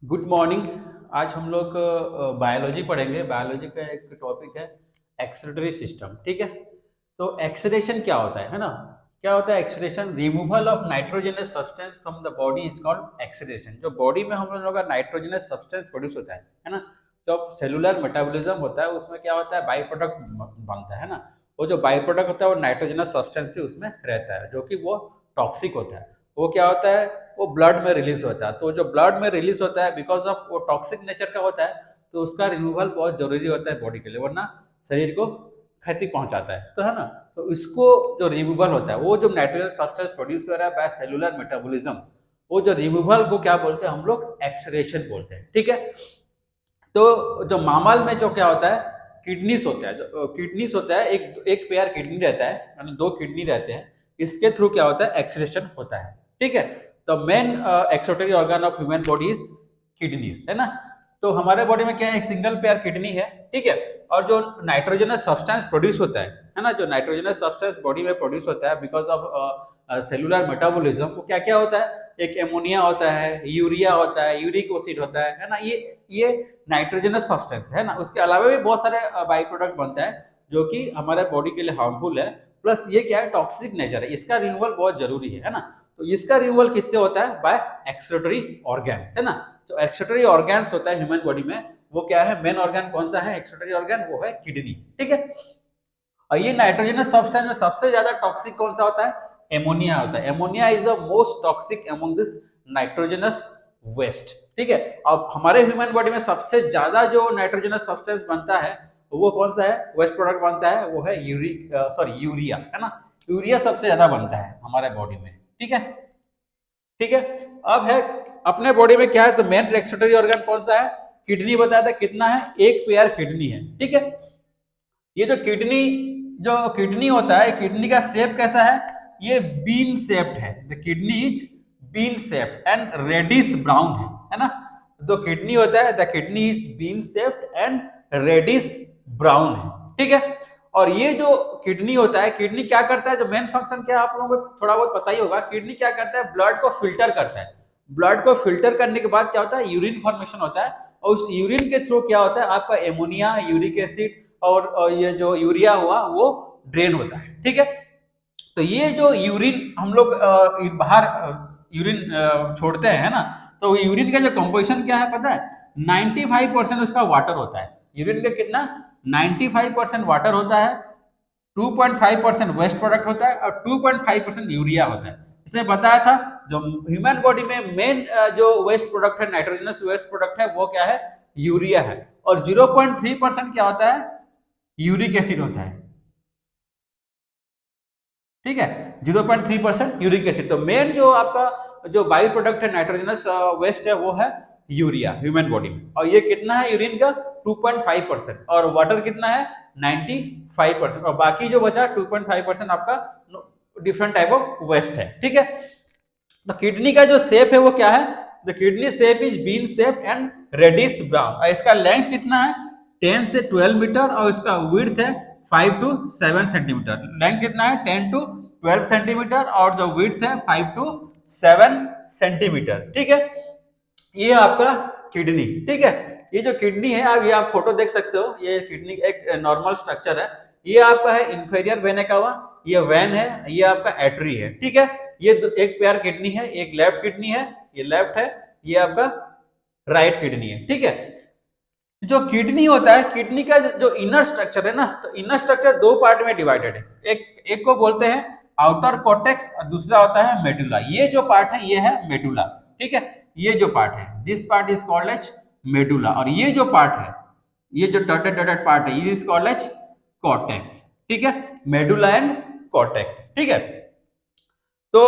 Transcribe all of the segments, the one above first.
Good morning. आज हम लोग बायोलॉजी पढ़ेंगे। बायोलॉजी का एक टॉपिक है एक्सक्रीटरी सिस्टम। ठीक है, तो एक्सक्रीशन क्या होता है ना? क्या होता है excretion? Removal of nitrogenous substance from the body is called excretion. जो बॉडी में हम लोगों का नाइट्रोजनस सब्सटेंस प्रोड्यूस होता है ना? जब सेलुलर मेटाबॉलिज्म होता है उसमें क्या होता है, बाई प्रोडक्ट बनता है ना। वो जो बाई प्रोडक्ट होता है वो नाइट्रोजनस सब्सटेंस भी उसमें रहता है, जो कि वो टॉक्सिक होता है। वो क्या होता है, वो ब्लड में रिलीज होता है। तो जो ब्लड में रिलीज होता है बिकॉज ऑफ वो टॉक्सिक नेचर का होता है, तो उसका रिमूवल बहुत जरूरी होता है बॉडी के लिए, वरना शरीर को क्षति पहुंचाता है। तो है ना, तो इसको जो रिमूवल होता है, वो जो नाइट्रोजन सब्सटेंस प्रोड्यूस हो रहा है बाय सेलुलर मेटाबॉलिज्म, वो जो रिमूवल को क्या बोलते हैं हम लोग, एक्सक्रीशन बोलते हैं। ठीक है, तो जो मामल में जो क्या होता है, किडनीस होता है। जो किडनीस होता है, एक एक पेयर किडनी रहता है, मतलब दो किडनी रहते हैं। इसके थ्रू क्या होता है, एक्सक्रीशन होता है। ठीक है, तो main excretory organ of human body is kidneys, है ना। तो हमारे बॉडी में क्या है, एक सिंगल पेयर किडनी है। ठीक है, और जो नाइट्रोजनस सब्सटेंस प्रोड्यूस होता है ना, जो नाइट्रोजनस सब्सटेंस बॉडी में प्रोड्यूस होता है बिकॉज ऑफ सेलुलर मेटाबॉलिज्म, वो क्या क्या होता है, एक एमोनिया होता है, यूरिया होता है, यूरिक एसिड होता है ना। ये नाइट्रोजनस सब्सटेंस है ना। उसके अलावा भी बहुत सारे बाई प्रोडक्ट बनता है जो कि हमारे बॉडी के लिए हार्मफुल है। प्लस ये क्या है, टॉक्सिक नेचर है, इसका रिमूवल बहुत जरूरी है ना। तो इसका रिमूवल किससे होता है, बाय एक्सक्रीटरी ऑर्गन्स, है ना। जो एक्सक्रीटरी ऑर्गन्स होता है ह्यूमन बॉडी में, वो क्या है, मेन ऑर्गन कौन सा है एक्सक्रीटरी ऑर्गन, वो है किडनी। ठीक है, और ये नाइट्रोजनस सब्सटेंस में सबसे ज्यादा टॉक्सिक कौन सा होता है, एमोनिया होता है। Ammonia is the most toxic among this nitrogenous waste. ठीक है, अब हमारे ह्यूमन बॉडी में सबसे ज्यादा जो नाइट्रोजनस सब्सटेंस बनता है वो कौन सा है, वेस्ट प्रोडक्ट बनता है, वो है यूरिया, है ना। यूरिया सबसे ज्यादा बनता है हमारे बॉडी में। ठीक है, ठीक है। अब है अपने बॉडी में क्या है, तो मेन एक्सक्रीटरी ऑर्गन कौन सा है, किडनी बताया था। कितना है, एक पेयर किडनी है। ठीक है, ये जो किडनी होता है, किडनी का शेप कैसा है, ये बीन शेप्ड है। The kidney is bean shaped and reddish brown है ना। जो किडनी होता है, the kidney is bean shaped and reddish brown है। ठीक है, और ये जो किडनी होता है, किडनी क्या करता है, जो मेन फंक्शन क्या है आप लोगों को थोड़ा बहुत पता ही होगा। किडनी क्या करता है, ब्लड को फिल्टर करता है। ब्लड को फिल्टर करने के बाद क्या होता है, यूरिन फॉर्मेशन होता है, और उस यूरिन के थ्रू क्या होता है, आपका एमोनिया, यूरिक एसिड और ये जो यूरिया हुआ वो ड्रेन होता है। ठीक है, तो ये जो यूरिन हम लोग बाहर यूरिन छोड़ते हैं, है ना। तो यूरिन का जो कंपोजिशन क्या है पता है, 95% उसका वाटर होता है। यूरिन का कितना, 95% वाटर होता है, 2.5% वेस्ट प्रोडक्ट होता है, और 2.5% यूरिया होता है। इसमें बताया था जो ह्यूमन बॉडी में मेन जो वेस्ट प्रोडक्ट है, नाइट्रोजनस वेस्ट प्रोडक्ट है, वो क्या है, यूरिया है। और 0.3% क्या होता है, यूरिक एसिड होता है। ठीक है, 0.3% यूरिक एसिड। तो मेन जो आपका जो बाई प्रोडक्ट है नाइट्रोजनस वेस्ट है, वो है यूरिया ह्यूमन बॉडी में। और ये कितना है यूरिन का, 2.5%, और वाटर कितना है, 95%, और बाकी जो बचा 2.5% आपका डिफरेंट टाइप ऑफ वेस्ट है। ठीक है, तो किडनी का जो शेप है वो क्या है, the kidney shape is bean shape and reddish brown. और इसका लेंथ कितना है, 10 से 12 मीटर, और इसका विड्थ है 5 टू 7 सेंटीमीटर। लेंथ कितना है, 10 टू 12 सेंटीमीटर, और जो विड्थ है 5 टू 7 सेंटीमीटर। ठीक है, ये आपका किडनी। ठीक है, ये जो किडनी है, आप ये आप फोटो देख सकते हो, ये किडनी एक नॉर्मल स्ट्रक्चर है। ये आपका है इंफेरियर वेन का हुआ, ये वेन है, ये आपका एटरी है। ठीक है, ये एक पेयर किडनी है, एक लेफ्ट किडनी है, ये लेफ्ट है, ये आपका राइट किडनी है। ठीक है, जो किडनी होता है, किडनी का जो इनर स्ट्रक्चर है ना, तो इनर स्ट्रक्चर दो पार्ट में डिवाइडेड है। एक को बोलते हैं आउटर कॉर्टेक्स, और दूसरा होता है मेडुला। ये जो पार्ट है ये है मेडुला। ठीक है, ये जो पार्ट है, this part is called as medulla, और ये जो पार्ट है, ये जो डॉटेड डॉटेड पार्ट है, ये इज कॉल्ड एज कॉर्टेक्स। ठीक है, मेडुला एंड कॉर्टेक्स। ठीक है, तो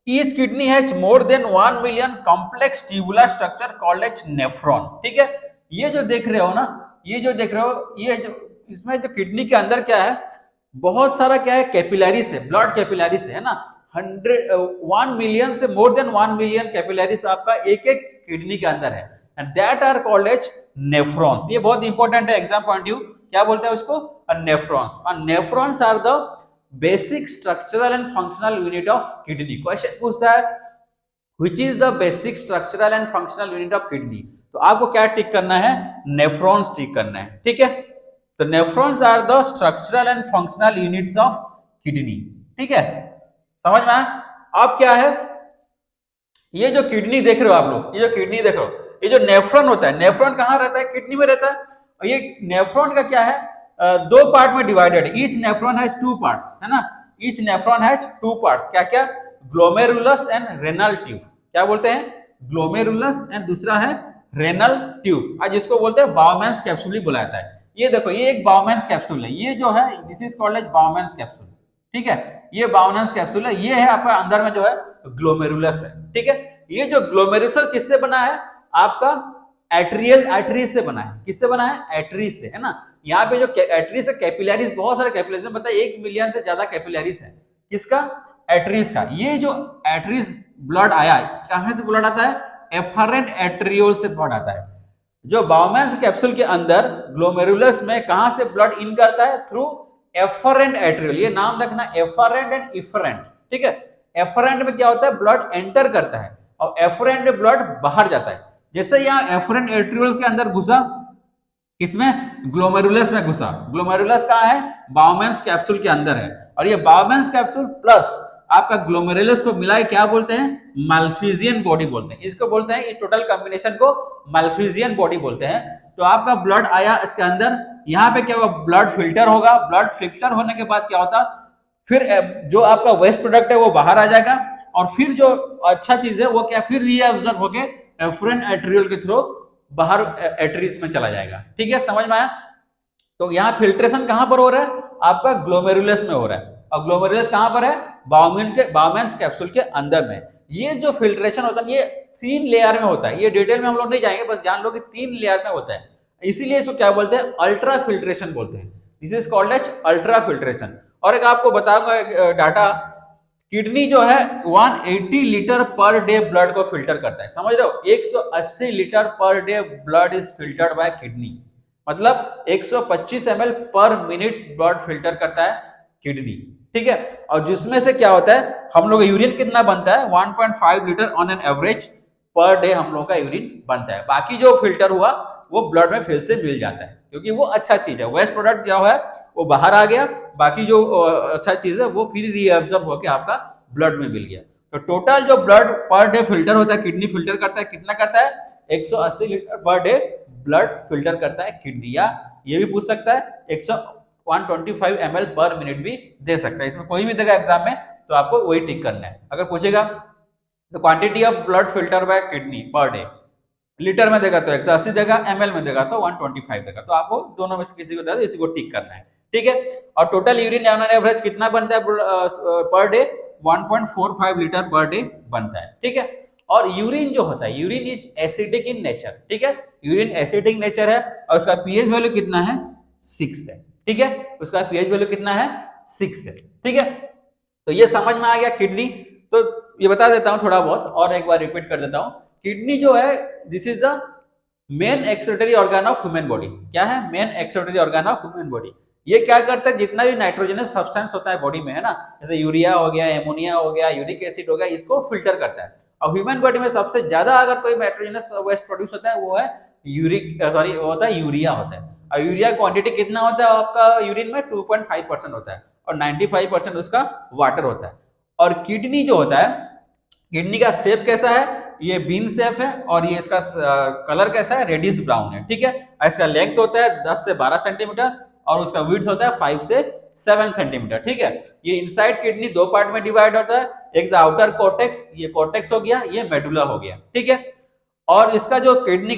each kidney has more than 1 million complex tubular structure called as nephron। ठीक है, ये जो देख रहे हो ना, ये जो देख रहे हो, ये जो इसमें जो किडनी के अंदर क्या है, बहुत सारा क्या है, कैपिलरीज है, ब्लड कैपिलरीज है ना। 1 मिलियन से मोर देन 1 मिलियन कैपिलरीज आपका एक एक किडनी के अंदर है, and that are called as nephrons. ये बहुत इंपॉर्टेंट है एग्जाम पॉइंट व्यू, क्या बोलते हैं उसको, नेफ्रॉन्स। और nephrons are the basic structural and functional unit of kidney. Question पूछता है which is the basic structural and functional unit of kidney. तो आपको क्या टिक करना है, नेफ्रॉन्स टिक करना है, ठीक है। तो nephrons are the structural and functional units of kidney, ठीक है, समझ में आया। अब क्या है, ये जो किडनी देख रहे हो आप लोग, ये जो किडनी देख रहे हो, ये जो नेफ्रॉन होता है, नेफ्रॉन कहाँ रहता है, किडनी में रहता है। और ये नेफ्रॉन का क्या है, दो पार्ट में divided, each nephron has two parts, है ना, each nephron has two parts, क्या क्या, ग्लोमेरुलस एंड रेनल ट्यूब, क्या बोलते हैं, ग्लोमेरुलस एंड दूसरा है रेनल ट्यूब, आज जिसको बोलते हैं बाउमैन्स कैप्सूल ही बुलाया जाता है। ये देखो, ये एक बाउमैन्स कैप्सूल है, ये जो है this is called as Bowman's capsule, ठीक है, ये बाउमैन्स कैप्सूल है, ये है आपका अंदर में जो है ग्लोमेरुलस है, ठीक है। ये जो ग्लोमेरुलस किससे बना है, आपका एट्रियल आर्टरीज से बना है, किससे बना है, एट्रीज से, है ना। यहाँ पे जो एट्रीज है, कैपिलरीज, बहुत सारे कैपिलरीज, मतलब 1 मिलियन से ज्यादा कैपिलरीज है, किसका, एट्रीज का। ये जो एट्रीज ब्लड आया, कहां से ब्लड आता है, एफरेंट एट्रियोल से ब्लड आता है। जो बाउमैन्स कैप्सूल के अंदर ग्लोमेरुलस में कहां से ब्लड इन करता है, थ्रू एफरेंट एट्रियोल, ये नाम रखना, एफरेंट एंड इफरेंट, ठीक है। एफरेंट में क्या होता है, ब्लड एंटर करता है, और एफरेंट में ब्लड बाहर जाता है। जैसे यहाँ एफरेंट एट्रियोल्स के अंदर घुसा, इसमें ग्लोमेरुलस में घुसा, ग्लोमेरुलस कहाँ है, बाउमैन्स कैप्सूल के अंदर है, और ये बाउमैन्स कैप्सूल प्लस आपका ग्लोमेरुलस को मिला क्या बोलते हैं, माल्फिजियन बॉडी बोलते हैं, इसको बोलते हैं, इस टोटल कॉम्बिनेशन को माल्फिजियन बॉडी बोलते हैं। तो आपका ब्लड आया इसके अंदर, यहाँ पे क्या होगा, ब्लड फिल्टर होगा, ब्लड फिल्टर होने के बाद क्या होता, फिर जो आपका वेस्ट प्रोडक्ट है वो बाहर आ जाएगा, और फिर जो अच्छा चीज है वो क्या, फिर रीअब्जॉर्ब होके एफरेंट एट्रियोल के थ्रू बाहर एट्रीज में चला जाएगा, ठीक है, समझ में आया। तो यहाँ फिल्ट्रेशन कहां पर हो रहा है, आपका ग्लोमेरुलस में हो रहा है, और ग्लोमेरुलस कहां पर है, बाउमैन्स कैप्सूल के अंदर में। ये जो फिल्ट्रेशन होता है, ये 3 लेयर में होता है, ये डिटेल में हम लोग नहीं जाएंगे, बस जान लो कि 3 लेयर में होता है, इसीलिए इसको क्या बोलते हैं, अल्ट्रा फिल्ट्रेशन बोलते हैं, this is called as ultra filtration. और एक आपको बताऊंगा डाटा, किडनी जो है 180 लीटर पर डे ब्लड को फिल्टर करता है, समझ रहे हो, 180 litre per day blood is filtered bye kidney, मतलब 125 ml पर मिनट ब्लड फिल्टर करता है किडनी, ठीक है। और जिसमें से क्या होता है, हम लोग यूरिन कितना बनता है, 1.5 litre on an average per day हम लोग का यूरिन बनता है। बाकी जो फिल्टर हुआ वो ब्लड में फिर से मिल जाता है, क्योंकि वो अच्छा चीज है, वेस्ट प्रोडक्ट क्या है वो बाहर आ गया, बाकी जो अच्छा चीज है वो फिर रीअब्जॉर्ब होकर आपका ब्लड में मिल गया। तो टोटल जो ब्लड पर डे फिल्टर होता है, किडनी फिल्टर करता है, कितना करता है, 180 litre per day blood filter करता है किडनी, या ये भी पूछ सकता है 125 ml पर मिनट भी दे सकता है, इसमें कोई भी देगा एग्जाम में तो आपको वही टिक करना है। अगर पूछेगा तो quantity of blood filter by kidney per day, litre में देगा तो 180 देगा, ml में देगा तो 125 देगा, तो आपको दोनों में से किसी को देगा तो इसी को टिक करना है, ठीक है। और टोटल यूरिन ऑन एवरेज कितना बनता है per day, 1.45 litre per day बनता है, ठीक है। और यूरिन जो होता है, urine is acidic in nature, ठीक है, यूरिन एसिडिक नेचर है, और उसका पीएच वैल्यू कितना है, 6 है, ठीक है, उसका पीएच वैल्यू कितना है, 6 है, ठीक है। तो ये समझ में आ गया किडनी। तो ये बता देता हूं थोड़ा बहुत, और एक बार रिपीट कर देता हूं, किडनी जो है this is the main excretory organ of human body, क्या है, main excretory organ of human body. ये क्या करता है, जितना भी नाइट्रोजनस सब्सटेंस होता है बॉडी में, है ना, जैसे यूरिया हो गया, एमोनिया हो गया, यूरिक एसिड हो गया, इसको फिल्टर करता है। और ह्यूमन बॉडी में सबसे ज्यादा अगर कोई नाइट्रोजनस वेस्ट प्रोड्यूस होता है वो है होता है यूरिया होता है। और यूरिया क्वांटिटी कितना होता है आपका यूरिन में, 2.5% होता है, और 95% उसका वाटर होता है। और किडनी जो होता है, किडनी का शेप कैसा है, ये बीन शेप है, और ये इसका कलर कैसा है, रेडिश ब्राउन है, ठीक है। इसका लेंथ होता है 10 से 12 सेंटीमीटर, और उसका विड्थ होता है 5 से 7 सेंटीमीटर, ठीक है। ये इनसाइड किडनी 2 पार्ट में डिवाइड होता है, एक द आउटर कॉर्टेक्स, ये कॉर्टेक्स हो गया, ये मेडुला हो गया, ठीक है। और इसका जो किडनी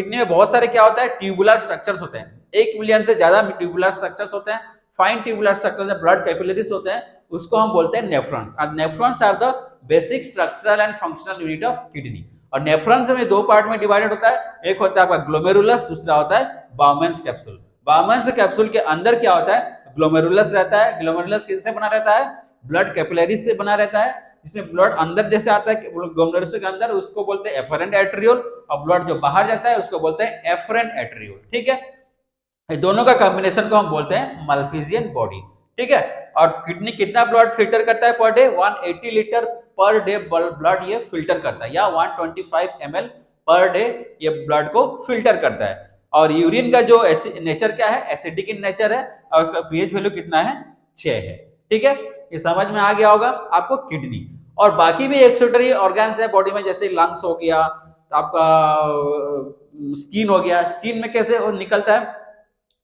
में बहुत सारे क्या होता है, ट्यूबुलर स्ट्रक्चर्स होते हैं, 1 मिलियन से ज्यादा ट्यूबुलर स्ट्रक्चर्स होते हैं, fine tubular structures, blood capillaries होते हैं, उसको हम बोलते हैं नेफ्रॉन्स। और nephrons are the basic structural and functional unit of kidney. और नेफ्रॉन्स में 2 पार्ट में डिवाइडेड होता है, एक होता है आपका ग्लोमेरुलस, दूसरा होता है बाउमैन्स कैप्सूल। बाउमैन्स कैप्सूल के अंदर क्या होता है, ग्लोमेरुलस रहता है। ग्लोमेरुलस किससे बना रहता है, ब्लड कैपिलरीज से बना रहता है, इसमें ब्लड अंदर जैसे आता है ग्लोमेरुलस के अंदर, उसको बोलते हैं एफरेंट एट्रियोल, और ब्लड जो बाहर जाता है उसको बोलते हैं एफरेंट एट्रियोल, ठीक है। दोनों का कॉम्बिनेशन को हम बोलते हैं माल्फिजियन बॉडी, ठीक है। और किडनी कितना ब्लड फिल्टर करता है per day, 180 litre per day blood ये फिल्टर करता है, या 125 ml पर डे ये ब्लड को फिल्टर करता है। और यूरिन का जो नेचर क्या है, एसिडिक इन नेचर है, और उसका पीएच वैल्यू कितना है, 6 है। ठीक है, ये समझ में आ गया होगा आपको। किडनी और बाकी भी एक्सक्रीटरी ऑर्गन्स है बॉडी में, जैसे लंग्स हो गया, आपका स्किन हो गया। स्किन में कैसे निकलता है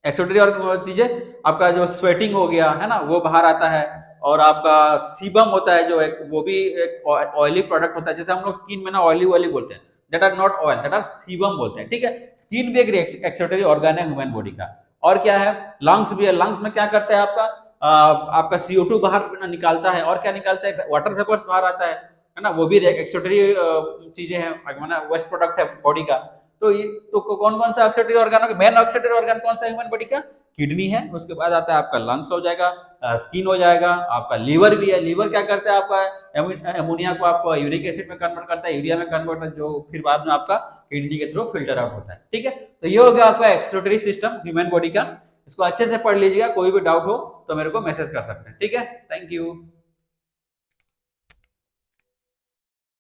एक्सक्रीटरी और चीजें, आपका जो स्वेटिंग हो गया है ना, वो बाहर आता है। और आपका सीबम होता है जो एक, वो भी एक ऑयली प्रोडक्ट होता है, जैसे हम लोग स्किन में ना ऑयली ऑयली बोलते हैं, that are not oil, that are sebum बोलते हैं। ठीक है, स्किन भी एक एक्सक्रीटरी ऑर्गन है ह्यूमन बॉडी का। और क्या है, लंग्स भी है। लंग्स में क्या करता है आपका, आपका CO2 बाहर निकालता है, और क्या निकालता है, वाटर वेपर्स बाहर आता है ना, वो भी एक्सक्रीटरी चीजें हैं, वेस्ट प्रोडक्ट है बॉडी का। तो ये तो कौन कौन सा एक्सक्रीटरी ऑर्गन है, मेन एक्सक्रीटरी ऑर्गन कौन सा है ह्यूमन बॉडी का, किडनी है। उसके बाद आता है आपका लंग्स हो जाएगा, स्किन हो जाएगा, आपका लीवर भी है। लीवर क्या करता है, आपका अमोनिया को आपको यूरिक एसिड में कन्वर्ट करता है, यूरिया में कन्वर्ट करता है, जो फिर बाद में आपका किडनी के थ्रू फिल्टर आउट होता है। ठीक है, तो ये हो गया आपका एक्सक्रीटरी सिस्टम ह्यूमन बॉडी का। इसको अच्छे से पढ़ लीजिएगा, कोई भी डाउट हो तो मेरे को मैसेज कर सकते हैं। ठीक है, थैंक यू।